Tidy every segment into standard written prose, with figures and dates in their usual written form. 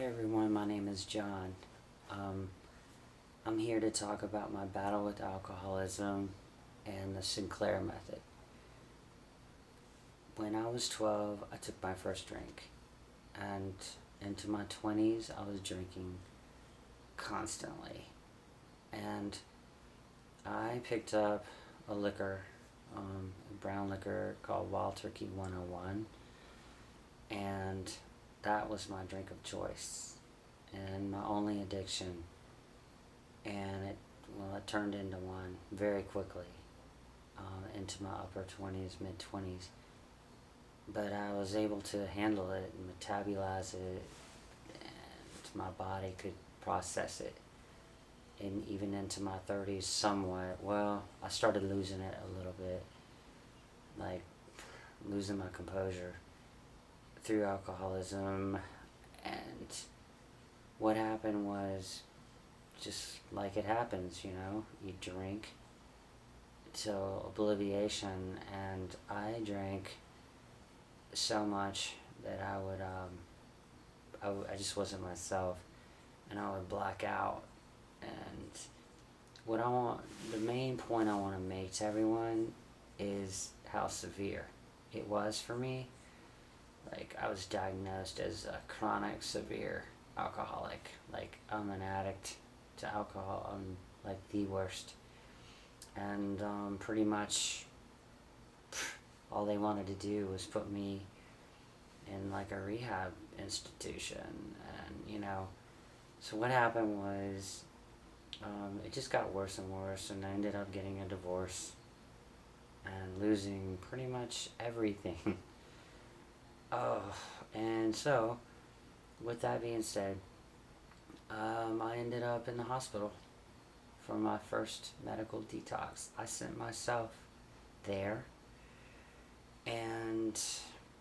Hey everyone, my name is John. I'm here to talk about my battle with alcoholism and the Sinclair Method. When I was 12, I took my first drink, and into my 20s, I was drinking constantly. And I picked up a liquor, a brown liquor called Wild Turkey 101, and that was my drink of choice and my only addiction. And it turned into one very quickly, into my upper 20s, mid 20s. But I was able to handle it and metabolize it, and my body could process it. And even into my 30s, somewhat. Well, I started losing it a little bit, like losing my composure through alcoholism. And what happened was just like it happens, you drink till obliviation, and I drank so much that I just wasn't myself, and I would black out. And the main point I want to make to everyone is how severe it was for me. Like, I was diagnosed as a chronic severe alcoholic. Like, I'm an addict to alcohol. I'm like the worst. And pretty much all they wanted to do was put me in like a rehab institution. And so what happened was it just got worse and worse, and I ended up getting a divorce and losing pretty much everything. Oh, and so with that being said, I ended up in the hospital for my first medical detox. I sent myself there and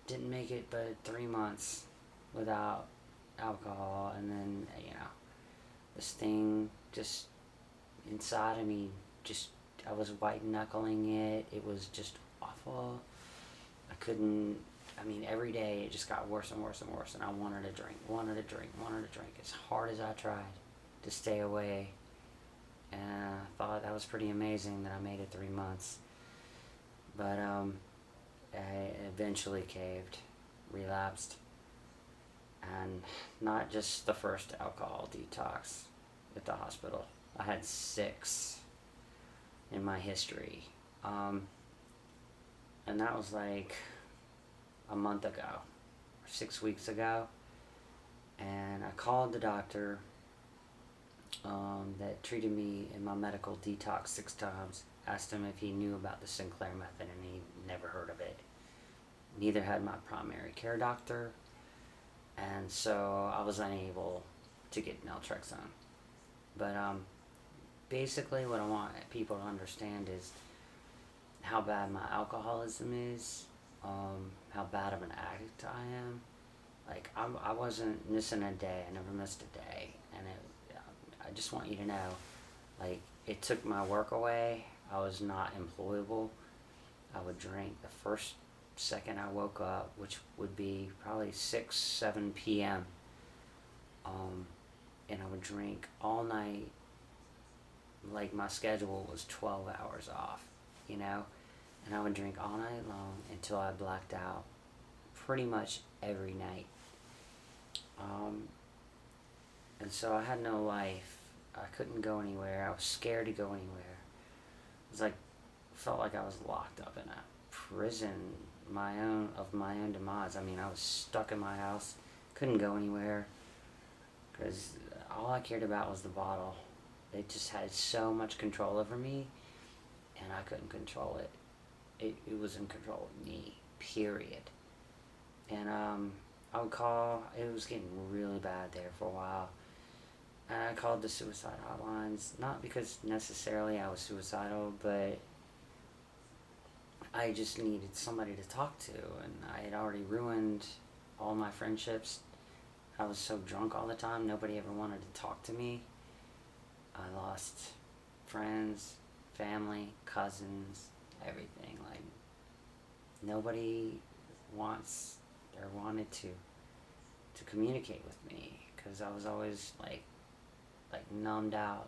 didn't make it but 3 months without alcohol. And then, this thing just inside of me, I was white knuckling it. It was just awful. Every day it just got worse and worse and worse, and I wanted to drink as hard as I tried to stay away. And I thought that was pretty amazing that I made it 3 months. But I eventually caved, relapsed, and not just the first alcohol detox at the hospital. I had 6 in my history. And that was like a month ago, or 6 weeks ago. And I called the doctor that treated me in my medical detox 6 times, asked him if he knew about the Sinclair Method, and he never heard of it. Neither had my primary care doctor, and so I was unable to get naltrexone. But basically what I want people to understand is how bad my alcoholism is, how bad of an addict I am. Like, I wasn't missing a day. I never missed a day. And I just want you to know, like, it took my work away. I was not employable. I would drink the first second I woke up, which would be probably 6, 7 p.m. And I would drink all night. Like, my schedule was 12 hours off, and I would drink all night long until I blacked out pretty much every night. And so I had no life. I couldn't go anywhere. I was scared to go anywhere. It was like, felt like I was locked up in a prison, of my own demise. I was stuck in my house, couldn't go anywhere, because all I cared about was the bottle. It just had so much control over me, and I couldn't control it. It was in control of me, period. And I would call. It was getting really bad there for a while. And I called the suicide hotlines, not because necessarily I was suicidal, but I just needed somebody to talk to. And I had already ruined all my friendships. I was so drunk all the time, nobody ever wanted to talk to me. I lost friends, family, cousins, everything. Like, nobody wants or wanted to communicate with me, because I was always like numbed out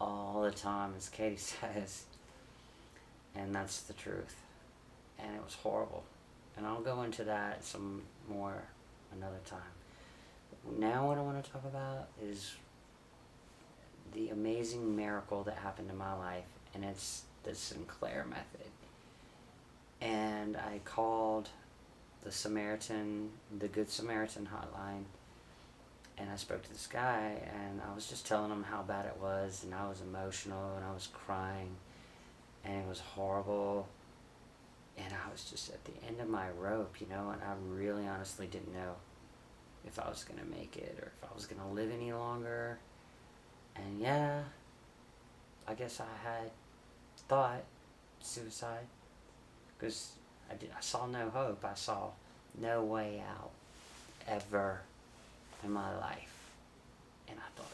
all the time, as Katie says, and that's the truth. And it was horrible. And I'll go into that some more another time. Now what I want to talk about is the amazing miracle that happened in my life, and it's the Sinclair Method. And I called the Good Samaritan hotline, and I spoke to this guy, and I was just telling him how bad it was, and I was emotional, and I was crying, and it was horrible, and I was just at the end of my rope, and I really honestly didn't know if I was going to make it, or if I was going to live any longer. And yeah, I guess I had thought suicide, because I saw no hope. I saw no way out ever in my life. And I thought,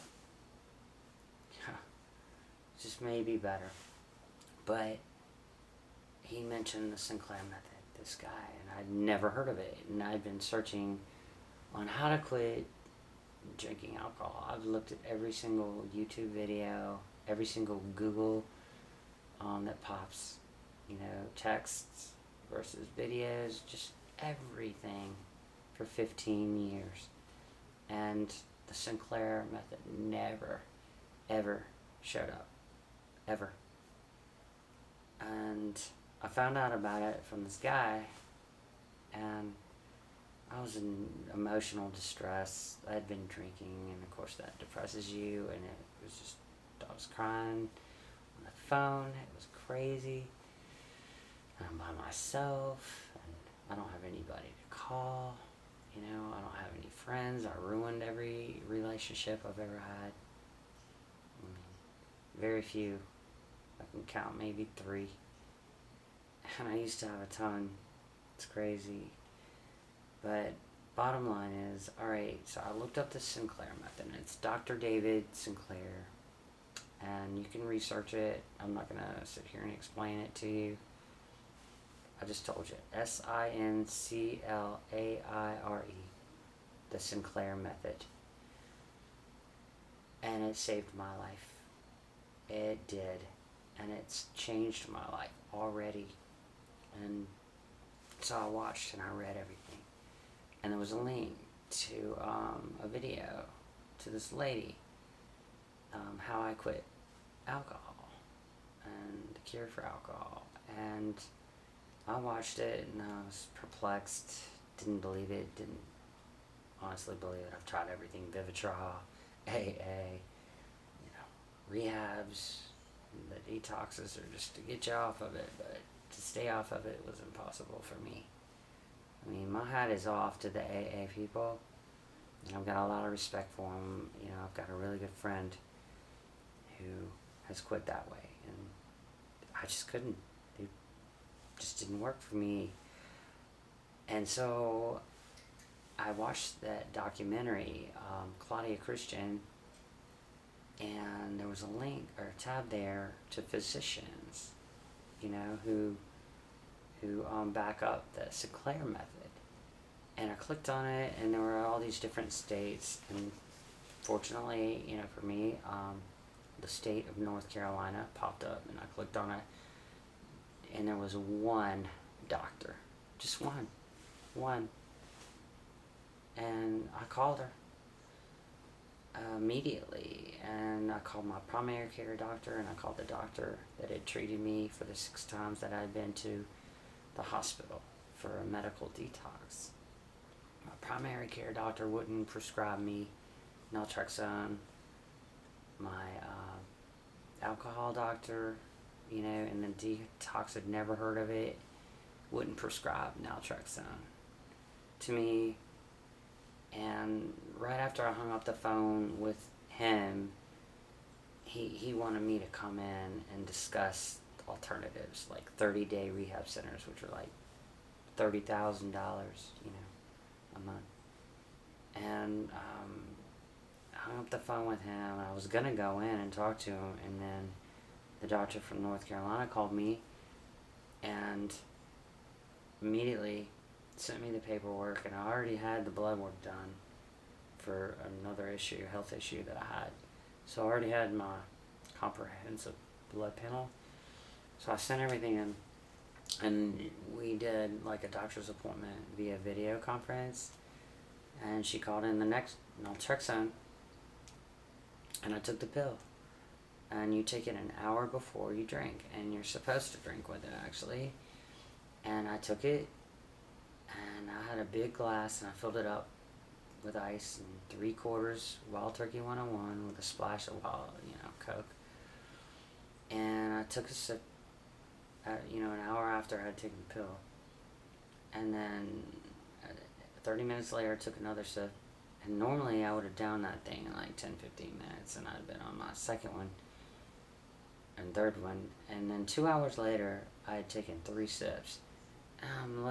just maybe better. But he mentioned the Sinclair Method, this guy, and I'd never heard of it. And I'd been searching on how to quit drinking alcohol. I've looked at every single YouTube video, every single Google that pops, texts versus videos, just everything for 15 years. And the Sinclair Method never, ever showed up. Ever. And I found out about it from this guy, and I was in emotional distress. I had been drinking, and of course that depresses you, and it was just, I was crying on the phone. It was crazy. And I'm by myself, and I don't have anybody to call. I don't have any friends. I ruined every relationship I've ever had. Very few. I can count maybe 3. And I used to have a ton. It's crazy. But bottom line is, alright, so I looked up the Sinclair Method, and it's Dr. David Sinclair. And you can research it. I'm not going to sit here and explain it to you. I just told you. Sinclaire. The Sinclair Method. And it saved my life. It did. And it's changed my life already. And so I watched and I read everything. And there was a link to a video to this lady, how I quit alcohol and the cure for alcohol. And I watched it and I was perplexed, didn't believe it, didn't honestly believe it. I've tried everything, Vivitrol, AA, rehabs, the detoxes are just to get you off of it, but to stay off of it was impossible for me. I mean, my hat is off to the AA people, and I've got a lot of respect for them. I've got a really good friend who has quit that way, and I just couldn't. It just didn't work for me. And so I watched that documentary, Claudia Christian, and there was a link or a tab there to physicians, who back up the Sinclair Method. And I clicked on it, and there were all these different states, and fortunately, for me, the state of North Carolina popped up, and I clicked on it, and there was one doctor, just one, and I called her immediately, and I called my primary care doctor, and I called the doctor that had treated me for the 6 times that I had been to the hospital for a medical detox. My primary care doctor wouldn't prescribe me naltrexone. My alcohol doctor, and the detox had never heard of it, wouldn't prescribe naltrexone to me. And right after I hung up the phone with him, he wanted me to come in and discuss alternatives, like 30-day rehab centers, which are like $30,000, a month. And I hung up the phone with him. I was gonna go in and talk to him, and then the doctor from North Carolina called me and immediately sent me the paperwork, and I already had the blood work done for another issue, health issue that I had. So I already had my comprehensive blood panel. So I sent everything in, and we did like a doctor's appointment via video conference. And she called in the next naltrexone, and I took the pill. And you take it an hour before you drink, and you're supposed to drink with it actually. And I took it, and I had a big glass, and I filled it up with ice and 3/4 Wild Turkey 101 with a splash of Coke. And I took a sip, an hour after I had taken the pill. And then 30 minutes later, I took another sip. And normally I would have downed that thing in like 10-15 minutes, and I'd have been on my second one and third one. And then 2 hours later, I had taken 3 sips. And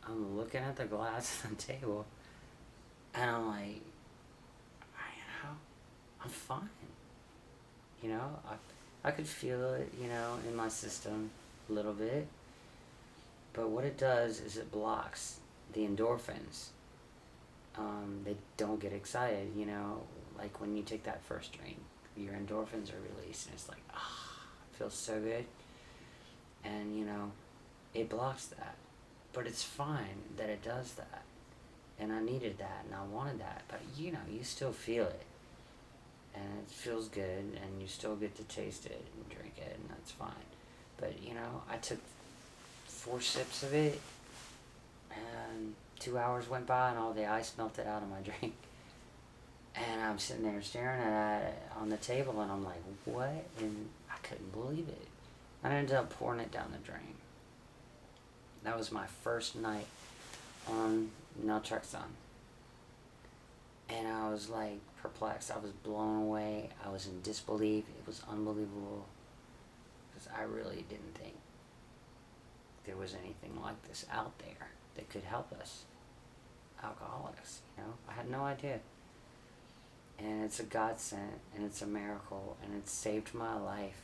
I'm looking at the glass on the table, and I'm like, I'm fine. I could feel it, in my system a little bit. But what it does is it blocks the endorphins. They don't get excited, like when you take that first drink, your endorphins are released, and it's like, it feels so good. And, it blocks that. But it's fine that it does that. And I needed that, and I wanted that. But, you still feel it. And it feels good, and you still get to taste it and drink it, and that's fine. But, I took 4 sips of it, and 2 hours went by, and all the ice melted out of my drink. And I'm sitting there staring at it on the table, and I'm like, what? And I couldn't believe it. I ended up pouring it down the drain. That was my first night on naltrexone. And I was like perplexed. I was blown away. I was in disbelief. It was unbelievable. Because I really didn't think there was anything like this out there that could help us alcoholics. I had no idea. And it's a godsend, and it's a miracle, and it's saved my life,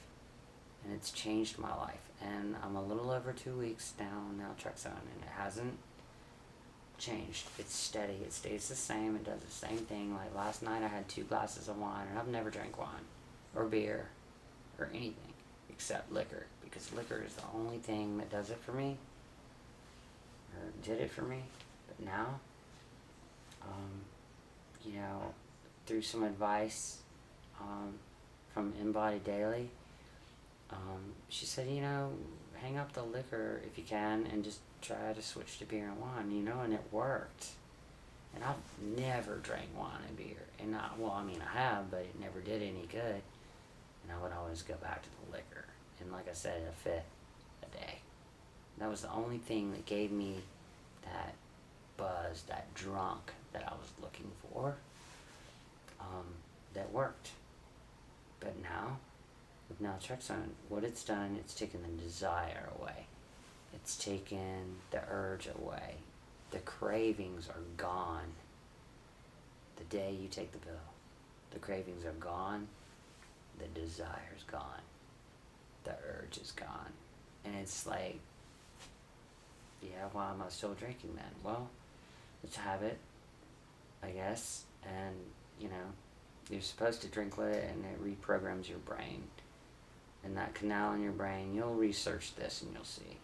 and it's changed my life. And I'm a little over 2 weeks now on naltrexone, and it hasn't changed. It's steady. It stays the same. It does the same thing. Like last night I had 2 glasses of wine, and I've never drank wine or beer or anything except liquor, because liquor is the only thing that does it for me, or did it for me. But now, through some advice from Embody Daily, she said, hang up the liquor if you can and just try to switch to beer and wine, and it worked. And I've never drank wine and beer. And I have, but it never did any good. And I would always go back to the liquor. And like I said, a fifth a day. That was the only thing that gave me that buzz, that drunk that I was looking for. That worked. But now, with naltrexone, what it's done, it's taken the desire away. It's taken the urge away. The cravings are gone. The day you take the pill, the cravings are gone. The desire's gone. The urge is gone. And it's like, why am I still drinking then? Well, it's a habit, I guess. And, you're supposed to drink with it, and it reprograms your brain. And that canal in your brain, you'll research this and you'll see.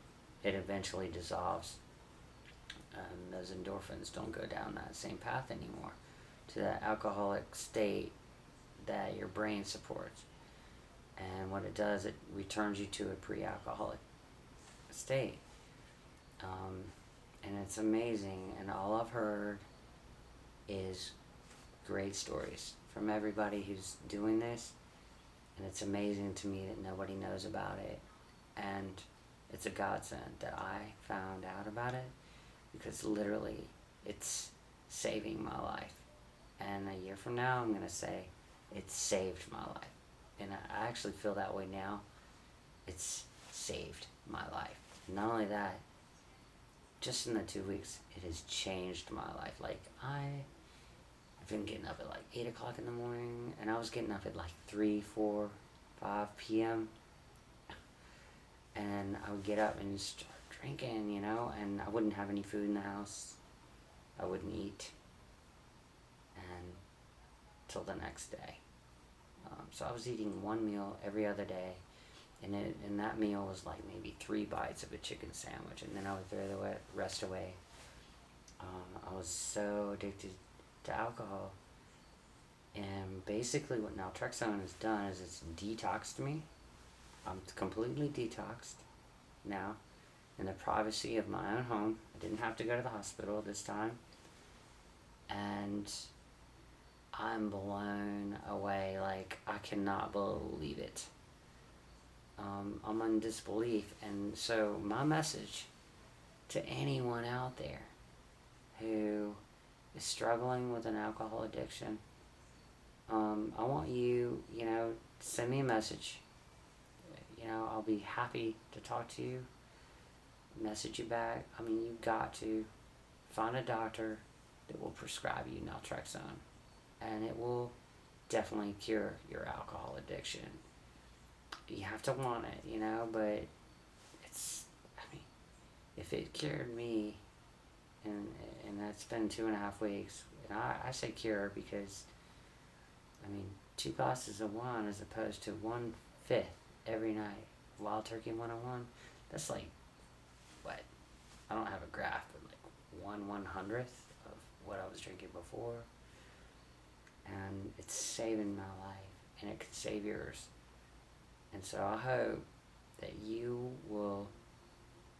It eventually dissolves. Those endorphins don't go down that same path anymore to that alcoholic state that your brain supports. And what it does, it returns you to a pre-alcoholic state. And it's amazing. And all I've heard is great stories from everybody who's doing this. And it's amazing to me that nobody knows about it. And it's a godsend that I found out about it, because literally it's saving my life. And a year from now, I'm going to say it saved my life. And I actually feel that way now. It's saved my life. Not only that, just in the 2 weeks, it has changed my life. Like, I've been getting up at like 8 o'clock in the morning, and I was getting up at like 3, 4, 5 p.m. And I would get up and start drinking, and I wouldn't have any food in the house. I wouldn't eat. till the next day. So I was eating one meal every other day, and that meal was like maybe 3 bites of a chicken sandwich, and then I would throw the rest away. I was so addicted to alcohol, and basically what naltrexone has done is it's detoxed me. I'm completely detoxed now in the privacy of my own home. I didn't have to go to the hospital this time, and I'm blown away. Like, I cannot believe it. I'm in disbelief. And so my message to anyone out there who is struggling with an alcohol addiction, I want you, send me a message. I'll be happy to talk to you, message you back. I mean, you've got to find a doctor that will prescribe you naltrexone, and it will definitely cure your alcohol addiction. You have to want it, but if it cured me, and that's been 2.5 weeks, and I say cure because, 2 glasses of wine as opposed to 1/5 every night, Wild Turkey 101, that's like, what? I don't have a graph, but like 1/100th of what I was drinking before. And it's saving my life, and it could save yours. And so I hope that you will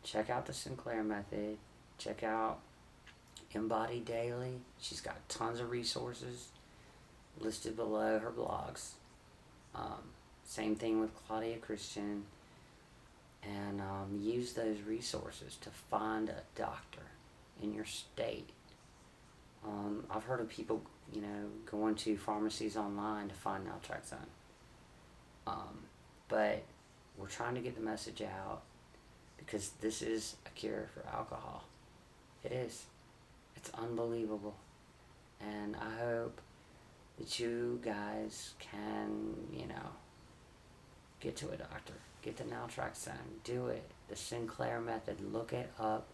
check out the Sinclair Method, check out Embody Daily. She's got tons of resources listed below her blogs. Same thing with Claudia Christian. And use those resources to find a doctor in your state. I've heard of people, going to pharmacies online to find naltrexone. But we're trying to get the message out because this is a cure for alcohol. It is. It's unbelievable. And I hope that you guys can, get to a doctor. Get the naltrexone. Do it. The Sinclair Method. Look it up.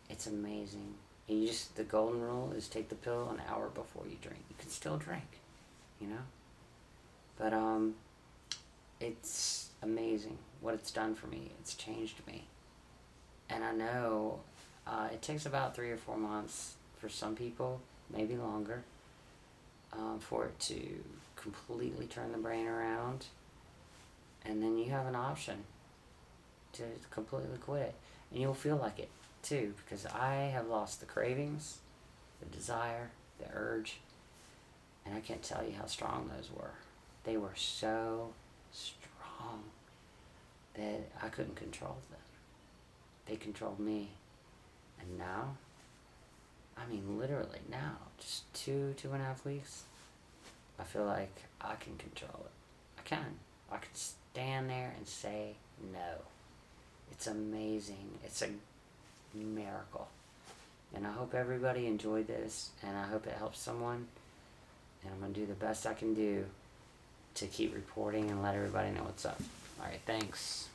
It's amazing. And the golden rule is take the pill an hour before you drink. You can still drink, But, it's amazing what it's done for me. It's changed me. And I know it takes about 3 or 4 months for some people, maybe longer, for it to completely turn the brain around. And then you have an option to completely quit it. And you'll feel like it, too, because I have lost the cravings, the desire, the urge, and I can't tell you how strong those were. They were so strong that I couldn't control them. They controlled me. And now, literally now, just 2.5 weeks, I feel like I can control it. I can stand there and say no. It's amazing. It's a miracle. And I hope everybody enjoyed this, and I hope it helps someone. And I'm going to do the best I can do to keep reporting and let everybody know what's up. Alright, thanks.